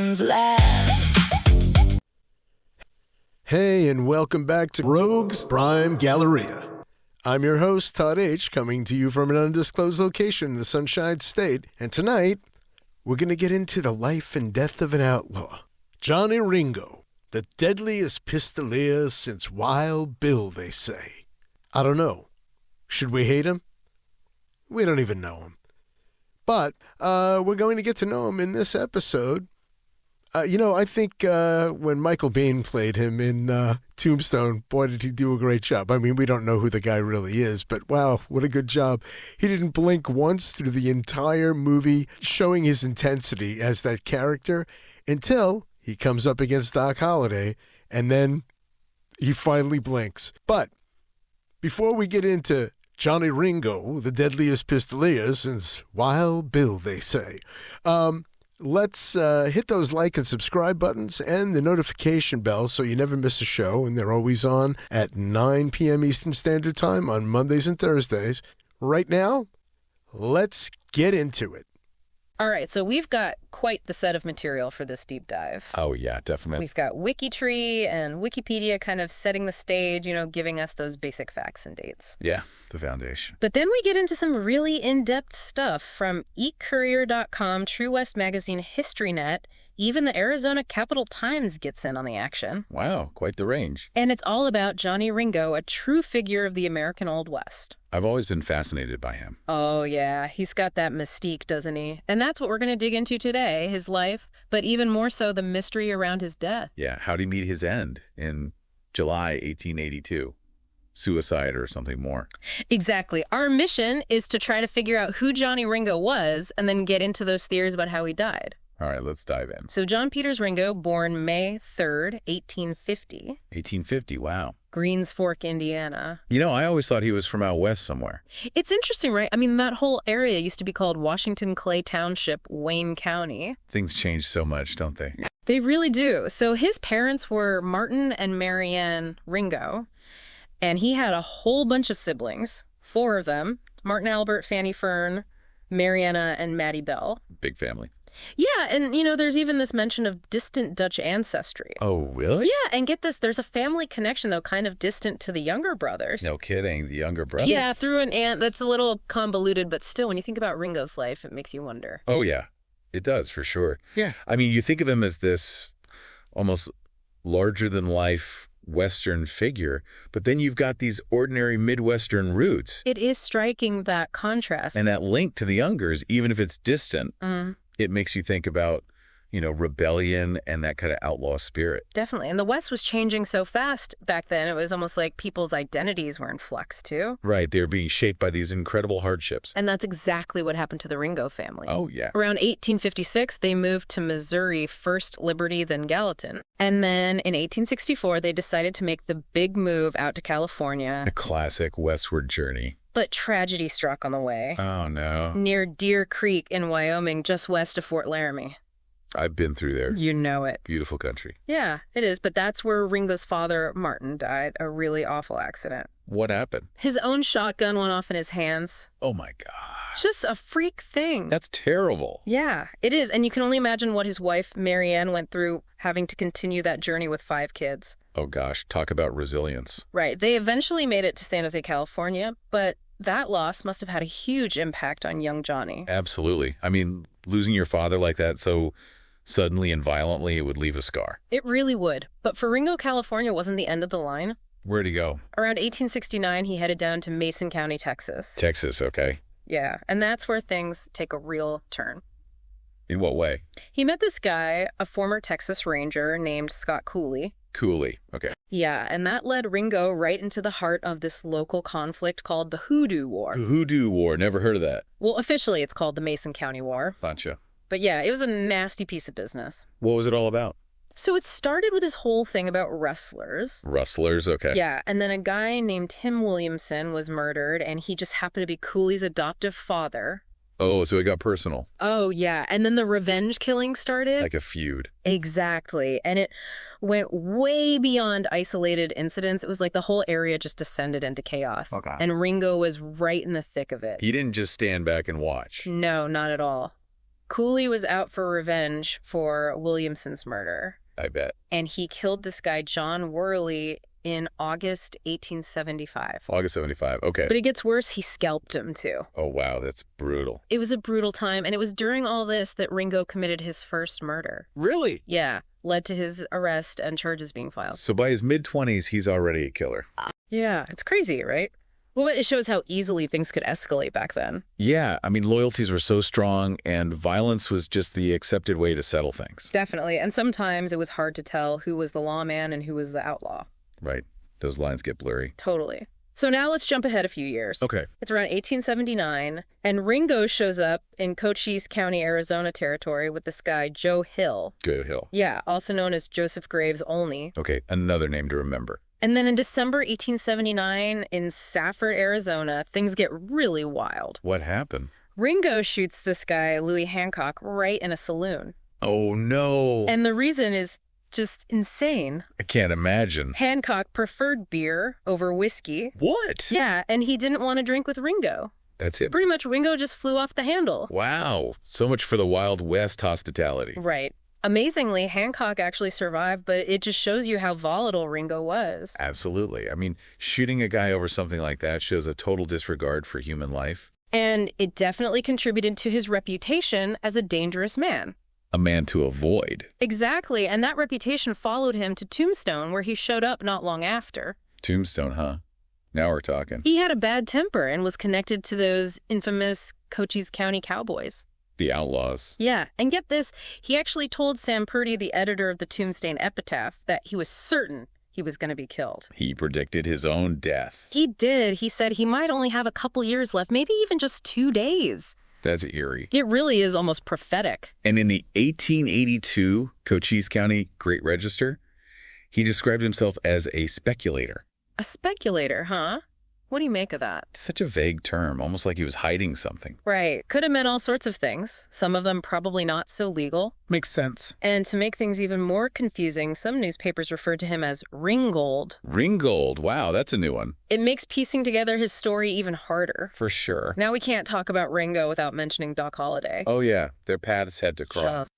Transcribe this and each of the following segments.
guns last. Hey, and welcome back to Rogues Crime Galleria. I'm your host, Todd H., coming to you from an undisclosed location in the Sunshine State, and tonight, we're going to get into the life and death of an outlaw. Johnny Ringo, the deadliest pistolier since Wild Bill, they say. I don't know. Should we hate him? We don't even know him. But we're going to get to know him in this episode. I think when Michael Biehn played him in Tombstone, boy, did he do a great job. I mean, we don't know who the guy really is, but wow, what a good job. He didn't blink once through the entire movie, showing his intensity as that character until he comes up against Doc Holliday, and then he finally blinks. But before we get into Johnny Ringo, the deadliest pistolier since Wild Bill, they say, let's hit those like and subscribe buttons and the notification bell so you never miss a show, and they're always on at 9 p.m. Eastern Standard Time on Mondays and Thursdays. Right now, let's get into it. All right, so we've got quite the set of material for this deep dive. Oh, yeah, definitely. We've got WikiTree and Wikipedia kind of setting the stage, giving us those basic facts and dates. Yeah, the foundation. But then we get into some really in-depth stuff from eCourier.com, True West Magazine, HistoryNet. Even the Arizona Capital Times gets in on the action. Wow, quite the range. And it's all about Johnny Ringo, a true figure of the American Old West. I've always been fascinated by him. Oh, yeah. He's got that mystique, doesn't he? And that's what we're going to dig into today, his life, but even more so the mystery around his death. Yeah, how'd he meet his end in July 1882? Suicide or something more. Exactly. Our mission is to try to figure out who Johnny Ringo was and then get into those theories about how he died. All right, let's dive in. So John Peters Ringo, born May 3rd, 1850. 1850, wow. Greens Fork, Indiana. I always thought he was from out west somewhere. It's interesting, right? I mean, that whole area used to be called Washington Clay Township, Wayne County. Things change so much, don't they? They really do. So his parents were Martin and Marianne Ringo, and he had a whole bunch of siblings, 4 of them, Martin Albert, Fanny Fern, Mariana, and Maddie Bell. Big family. Yeah, and, there's even this mention of distant Dutch ancestry. Oh, really? Yeah, and get this, there's a family connection, though, kind of distant to the younger brothers. No kidding, the younger brother? Yeah, through an aunt. That's a little convoluted, but still, when you think about Ringo's life, it makes you wonder. Oh, yeah, it does, for sure. Yeah. I mean, you think of him as this almost larger-than-life Western figure, but then you've got these ordinary Midwestern roots. It is striking, that contrast. And that link to the youngers, even if it's distant, it makes you think about, rebellion and that kind of outlaw spirit. Definitely. And the West was changing so fast back then, it was almost like people's identities were in flux, too. Right. They were being shaped by these incredible hardships. And that's exactly what happened to the Ringo family. Oh, yeah. Around 1856, they moved to Missouri, first Liberty, then Gallatin. And then in 1864, they decided to make the big move out to California. A classic westward journey. But tragedy struck on the way. Oh, no. Near Deer Creek in Wyoming, just west of Fort Laramie. I've been through there. You know it. Beautiful country. Yeah, it is. But that's where Ringo's father, Martin, died. A really awful accident. What happened? His own shotgun went off in his hands. Oh, my gosh. Just a freak thing. That's terrible. Yeah, it is. And you can only imagine what his wife, Marianne, went through having to continue that journey with 5 kids. Oh, gosh. Talk about resilience. Right. They eventually made it to San Jose, California, but that loss must have had a huge impact on young Johnny. Absolutely. I mean, losing your father like that so suddenly and violently, it would leave a scar. It really would. But for Ringo, California wasn't the end of the line. Where'd he go? Around 1869, he headed down to Mason County, Texas. Texas, okay. Yeah, and that's where things take a real turn. In what way? He met this guy, a former Texas Ranger named Scott Cooley. Cooley, okay. Yeah, and that led Ringo right into the heart of this local conflict called the Hoodoo War. The Hoodoo War, never heard of that. Well, officially it's called the Mason County War. Gotcha. But yeah, it was a nasty piece of business. What was it all about? So it started with this whole thing about rustlers. Rustlers, okay. Yeah, and then a guy named Tim Williamson was murdered, and he just happened to be Cooley's adoptive father. Oh, so it got personal. Oh, yeah. And then the revenge killing started. Like a feud. Exactly. And it went way beyond isolated incidents. It was like the whole area just descended into chaos. Okay. And Ringo was right in the thick of it. He didn't just stand back and watch. No, not at all. Cooley was out for revenge for Williamson's murder. I bet. And he killed this guy, John Worley, in August 1875. August 75, okay. But it gets worse, he scalped him too. Oh, wow, that's brutal. It was a brutal time, and it was during all this that Ringo committed his first murder. Really? Yeah, led to his arrest and charges being filed. So by his mid-20s, he's already a killer. Yeah, it's crazy, right? Well, it shows how easily things could escalate back then. Yeah, I mean, loyalties were so strong, and violence was just the accepted way to settle things. Definitely, and sometimes it was hard to tell who was the lawman and who was the outlaw. Right. Those lines get blurry. Totally. So now let's jump ahead a few years. Okay. It's around 1879, and Ringo shows up in Cochise County, Arizona territory with this guy, Joe Hill. Joe Hill. Yeah, also known as Joseph Graves Olney. Okay, another name to remember. And then in December 1879, in Safford, Arizona, things get really wild. What happened? Ringo shoots this guy, Louis Hancock, right in a saloon. Oh, no. And the reason is just insane. I can't imagine. Hancock preferred beer over whiskey. What? Yeah, and he didn't want to drink with Ringo. That's it. Pretty much Ringo just flew off the handle. Wow. So much for the Wild West hospitality. Right. Amazingly, Hancock actually survived, but it just shows you how volatile Ringo was. Absolutely. I mean, shooting a guy over something like that shows a total disregard for human life. And it definitely contributed to his reputation as a dangerous man. A man to avoid. Exactly, and that reputation followed him to Tombstone, where he showed up not long after. Tombstone, huh? Now we're talking. He had a bad temper and was connected to those infamous Cochise County cowboys. The Outlaws. Yeah, and get this, he actually told Sam Purdy, the editor of the Tombstone Epitaph, that he was certain he was going to be killed. He predicted his own death. He did. He said he might only have a couple years left, maybe even just 2 days. That's eerie. It really is almost prophetic. And in the 1882 Cochise County Great Register, he described himself as a speculator. A speculator, huh? What do you make of that? Such a vague term, almost like he was hiding something. Right. Could have meant all sorts of things. Some of them probably not so legal. Makes sense. And to make things even more confusing, some newspapers referred to him as Ringgold. Ringgold. Wow, that's a new one. It makes piecing together his story even harder. For sure. Now we can't talk about Ringo without mentioning Doc Holliday. Oh, yeah. Their paths had to cross.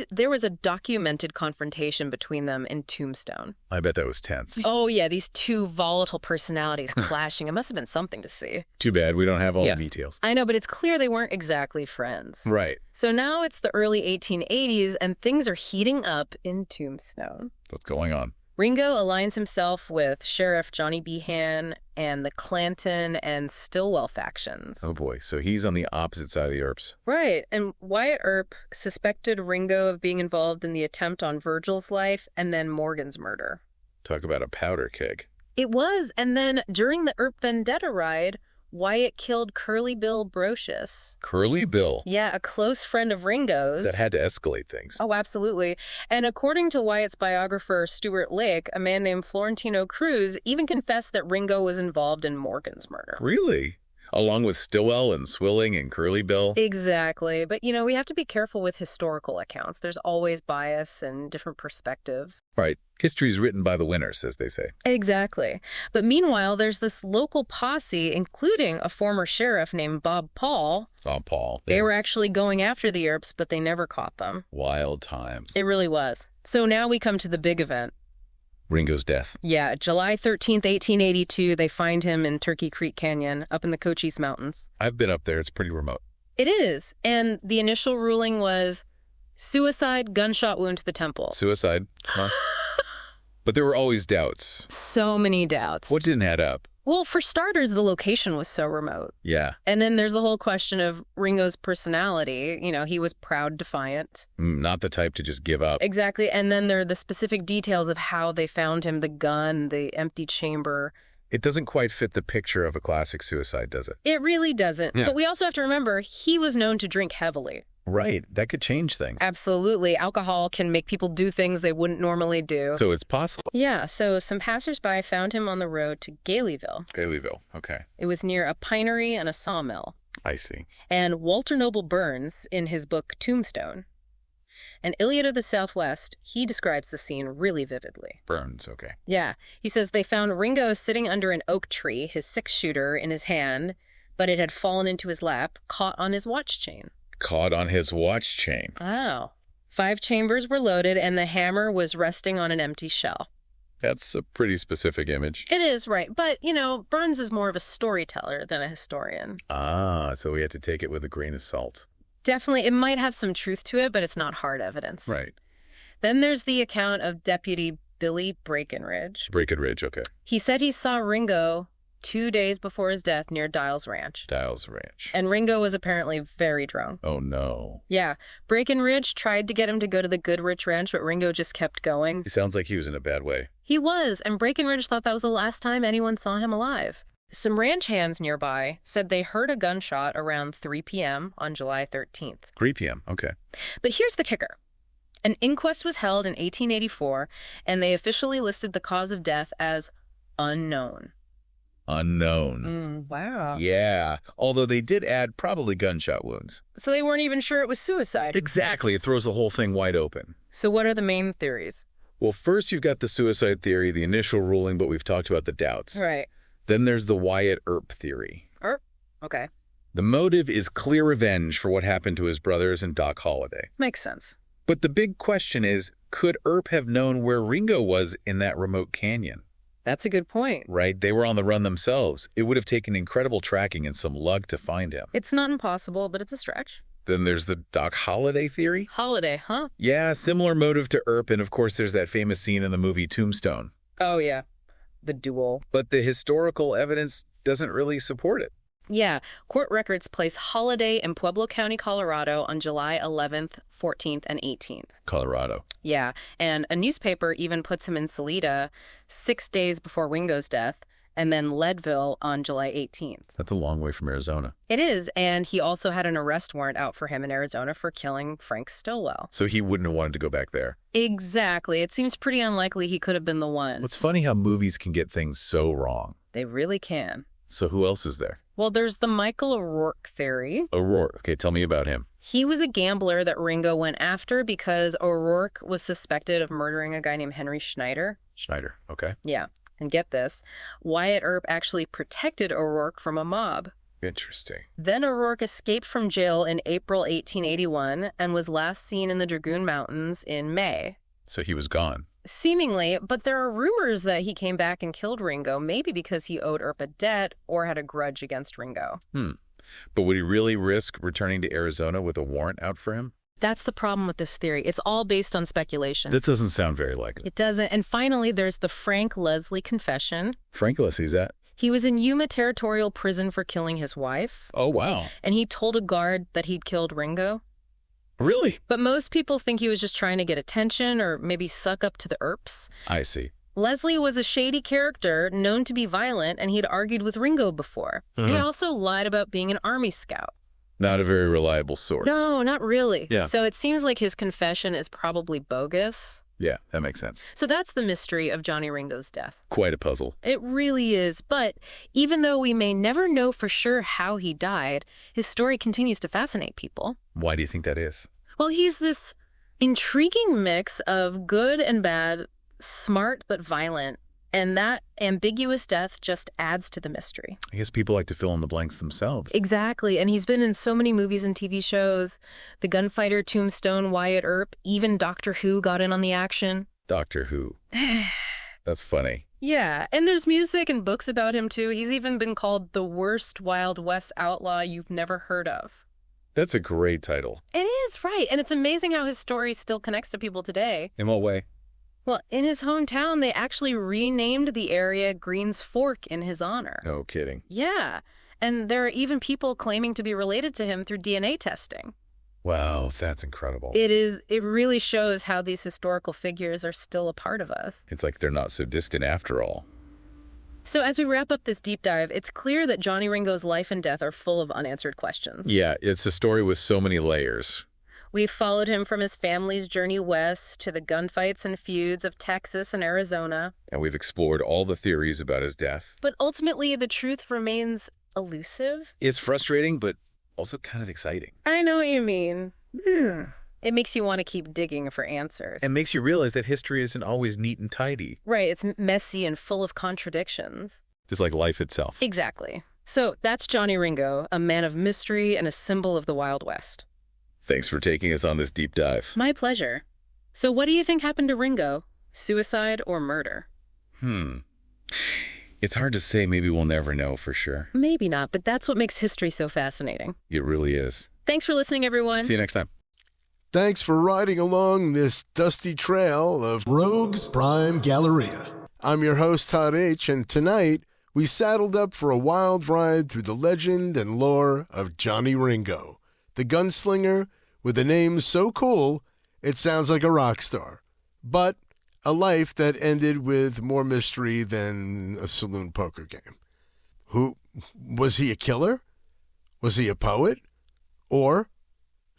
There was a documented confrontation between them in Tombstone. I bet that was tense. Oh, yeah, these two volatile personalities clashing. It must have been something to see. Too bad we don't have all the details. I know, but it's clear they weren't exactly friends. Right. So now it's the early 1880s, and things are heating up in Tombstone. What's going on? Ringo aligns himself with Sheriff Johnny Behan and the Clanton and Stillwell factions. Oh, boy. So he's on the opposite side of the Earps. Right. And Wyatt Earp suspected Ringo of being involved in the attempt on Virgil's life and then Morgan's murder. Talk about a powder keg. It was. And then during the Earp Vendetta ride, Wyatt killed Curly Bill Brocious. Curly Bill? Yeah, a close friend of Ringo's. That had to escalate things. Oh, absolutely. And according to Wyatt's biographer, Stuart Lake, a man named Florentino Cruz even confessed that Ringo was involved in Morgan's murder. Really? Along with Stillwell and Swilling and Curly Bill? Exactly. But, you know, we have to be careful with historical accounts. There's always bias and different perspectives. Right. History's written by the winners, as they say. Exactly. But meanwhile, there's this local posse, including a former sheriff named Bob Paul. Oh, Paul. They were actually going after the Earps, but they never caught them. Wild times. It really was. So now we come to the big event. Ringo's death. Yeah, July 13th, 1882, they find him in Turkey Creek Canyon up in the Cochise Mountains. I've been up there. It's pretty remote. It is. And the initial ruling was suicide, gunshot wound to the temple. Suicide. Huh? But there were always doubts. So many doubts. What didn't add up? Well, for starters, the location was so remote. Yeah. And then there's the whole question of Ringo's personality. You know, he was proud, defiant. Not the type to just give up. Exactly. And then there are the specific details of how they found him, the gun, the empty chamber. It doesn't quite fit the picture of a classic suicide, does it? It really doesn't. Yeah. But we also have to remember, he was known to drink heavily. Right. That could change things. Absolutely. Alcohol can make people do things they wouldn't normally do. So it's possible. Yeah, so some passersby found him on the road to Galeyville. Galeyville. Okay. It was near a pinery and a sawmill. I see. And Walter Noble Burns, in his book Tombstone, An Iliad of the Southwest, he describes the scene really vividly. Burns, okay. Yeah. He says they found Ringo sitting under an oak tree, his six-shooter in his hand, but it had fallen into his lap, caught on his watch chain. Caught on his watch chain. Oh. 5 chambers were loaded, and the hammer was resting on an empty shell. That's a pretty specific image. It is, right. But, Burns is more of a storyteller than a historian. Ah, so we had to take it with a grain of salt. Definitely, it might have some truth to it, but it's not hard evidence. Right. Then there's the account of Deputy Billy Breckenridge. Breckenridge, okay. He said he saw Ringo 2 days before his death near Dials Ranch. Dials Ranch. And Ringo was apparently very drunk. Oh, no. Yeah. Breckenridge tried to get him to go to the Goodrich Ranch, but Ringo just kept going. He sounds like he was in a bad way. He was, and Breckenridge thought that was the last time anyone saw him alive. Some ranch hands nearby said they heard a gunshot around 3 p.m. on July 13th. 3 p.m., okay. But here's the kicker. An inquest was held in 1884, and they officially listed the cause of death as unknown. Unknown. Wow. Yeah, although they did add probably gunshot wounds. So they weren't even sure it was suicide. Exactly, it throws the whole thing wide open. So what are the main theories? Well, first you've got the suicide theory, the initial ruling, but we've talked about the doubts. Right. Then there's the Wyatt Earp theory. Earp? Okay. The motive is clear revenge for what happened to his brothers and Doc Holliday. Makes sense. But the big question is, could Earp have known where Ringo was in that remote canyon? That's a good point. Right? They were on the run themselves. It would have taken incredible tracking and some luck to find him. It's not impossible, but it's a stretch. Then there's the Doc Holliday theory. Holliday, huh? Yeah, similar motive to Earp, and of course there's that famous scene in the movie Tombstone. Oh, yeah. The duel. But the historical evidence doesn't really support it. Yeah. Court records place Holliday in Pueblo County, Colorado on July 11th, 14th, and 18th. Colorado. Yeah. And a newspaper even puts him in Salida 6 days before Ringo's death, and then Leadville on July 18th. That's a long way from Arizona. It is, and he also had an arrest warrant out for him in Arizona for killing Frank Stillwell. So he wouldn't have wanted to go back there. Exactly. It seems pretty unlikely he could have been the one. It's funny how movies can get things so wrong. They really can. So who else is there? Well, there's the Michael O'Rourke theory. O'Rourke. Okay, tell me about him. He was a gambler that Ringo went after because O'Rourke was suspected of murdering a guy named Henry Schneider. Schneider, okay. Yeah. And get this, Wyatt Earp actually protected O'Rourke from a mob. Interesting. Then O'Rourke escaped from jail in April 1881 and was last seen in the Dragoon Mountains in May. So he was gone. Seemingly, but there are rumors that he came back and killed Ringo, maybe because he owed Earp a debt or had a grudge against Ringo. But would he really risk returning to Arizona with a warrant out for him? That's the problem with this theory. It's all based on speculation. That doesn't sound very likely. It doesn't. And finally, there's the Frank Leslie confession. Frank Leslie's that? He was in Yuma Territorial Prison for killing his wife. Oh, wow. And he told a guard that he'd killed Ringo. Really? But most people think he was just trying to get attention or maybe suck up to the Earps. I see. Leslie was a shady character, known to be violent, and he'd argued with Ringo before. He also lied about being an Army scout. Not a very reliable source. No, not really. Yeah. So it seems like his confession is probably bogus. Yeah, that makes sense. So that's the mystery of Johnny Ringo's death. Quite a puzzle. It really is. But even though we may never know for sure how he died, his story continues to fascinate people. Why do you think that is? Well, he's this intriguing mix of good and bad, smart but violent, and that ambiguous death just adds to the mystery. I guess people like to fill in the blanks themselves. Exactly, and he's been in so many movies and TV shows. The Gunfighter, Tombstone, Wyatt Earp, even Doctor Who got in on the action. Doctor Who. That's funny. Yeah, and there's music and books about him too. He's even been called the worst Wild West outlaw you've never heard of. That's a great title. It is, right, and it's amazing how his story still connects to people today. In what way? Well, in his hometown, they actually renamed the area Greens Fork in his honor. No kidding. Yeah, and there are even people claiming to be related to him through DNA testing. Wow, that's incredible. It really shows how these historical figures are still a part of us. It's like they're not so distant after all. So as we wrap up this deep dive, it's clear that Johnny Ringo's life and death are full of unanswered questions. Yeah, it's a story with so many layers. We've followed him from his family's journey west to the gunfights and feuds of Texas and Arizona. And we've explored all the theories about his death. But ultimately, the truth remains elusive. It's frustrating, but also kind of exciting. I know what you mean. It makes you want to keep digging for answers. And makes you realize that history isn't always neat and tidy. Right, it's messy and full of contradictions. Just like life itself. Exactly. So that's Johnny Ringo, a man of mystery and a symbol of the Wild West. Thanks for taking us on this deep dive. My pleasure. So what do you think happened to Ringo? Suicide or murder? It's hard to say. Maybe we'll never know for sure. Maybe not, but that's what makes history so fascinating. It really is. Thanks for listening, everyone. See you next time. Thanks for riding along this dusty trail of Rogues Crime Galleria. I'm your host, Todd H., and tonight we saddled up for a wild ride through the legend and lore of Johnny Ringo, the gunslinger with a name so cool it sounds like a rock star, but a life that ended with more mystery than a saloon poker game. Was he a killer? Was he a poet? Or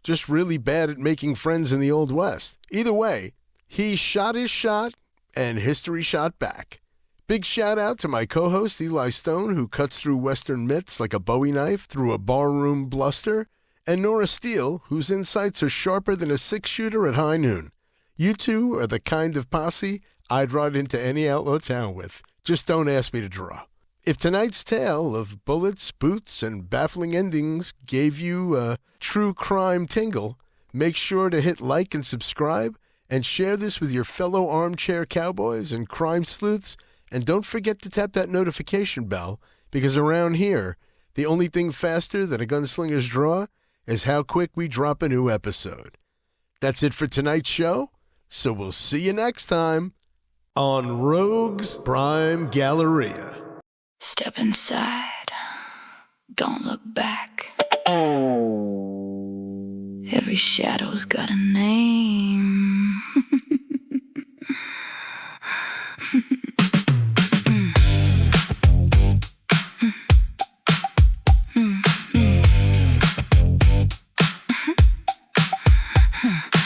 just really bad at making friends in the Old West? Either way, he shot his shot and history shot back. Big shout out to my co-host Eli Stone, who cuts through Western myths like a Bowie knife through a barroom bluster, and Nora Steele, whose insights are sharper than a six-shooter at high noon. You two are the kind of posse I'd ride into any outlaw town with. Just don't ask me to draw. If tonight's tale of bullets, boots, and baffling endings gave you a true crime tingle, make sure to hit like and subscribe, and share this with your fellow armchair cowboys and crime sleuths, and don't forget to tap that notification bell, because around here, the only thing faster than a gunslinger's draw is how quick we drop a new episode. That's it for tonight's show, so we'll see you next time on Rogues Crime Galleria. Step inside, don't look back. Every shadow's got a name.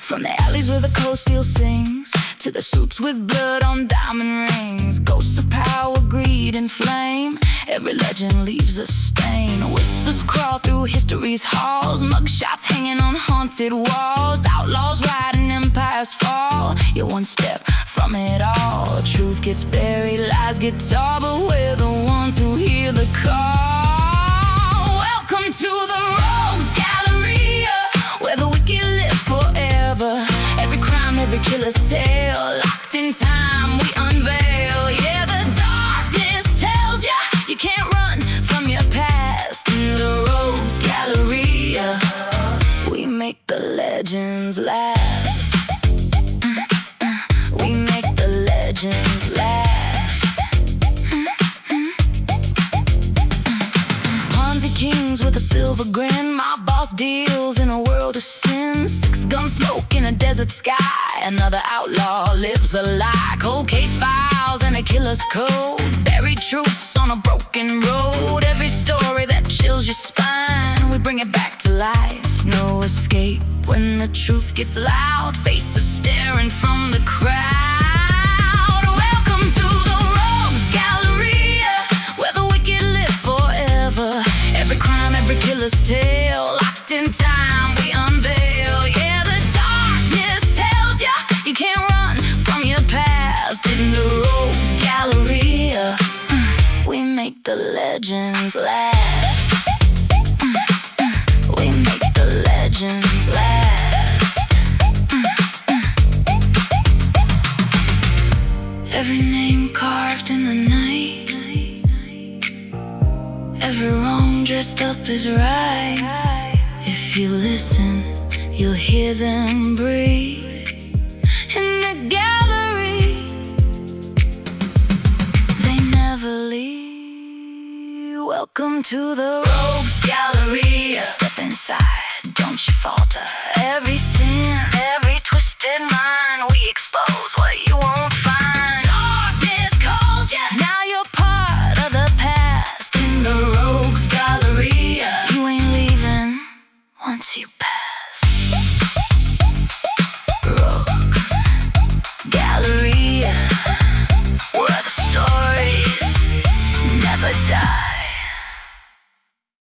From the alleys where the cold steel sings, to the suits with blood on diamond rings, ghosts of power, greed, and flame. Every legend leaves a stain. Whispers crawl through history's halls, mugshots hanging on haunted walls. Outlaws riding, empires fall. You're one step from it all. Truth gets buried, lies get tall, but we're the ones who hear the call. Welcome to the Rogues Galleria, where the wicked live forever. Every crime, every killer's tale, locked in time we unveil. Yeah, the darkness tells ya you can't run from your past. In the Rogues Galleria, we make the legends last. We make the legends last. Ponzi kings with a silver grin, my boss deals in a world of sin. Six gun smoke in a desert sky, another outlaw lives a lie. Cold case files and a killer's code, buried truths on a broken road. Every story that chills your spine, we bring it back to life. No escape when the truth gets loud, faces staring from the crowd. Welcome to the Rogues Galleria, where the wicked live forever. Every crime, every killer's tale, locked in time we unveil. Yeah, the darkness tells ya you can't run from your past. In the Rogues Galleria, we make the legends last. We make the legends last. Every name carved in the night, every wrong dressed up is right. If you listen, you'll hear them breathe in the gallery. They never leave. Welcome to the Rogues Galleria. Step inside, don't you falter. Every sin, every twisted mind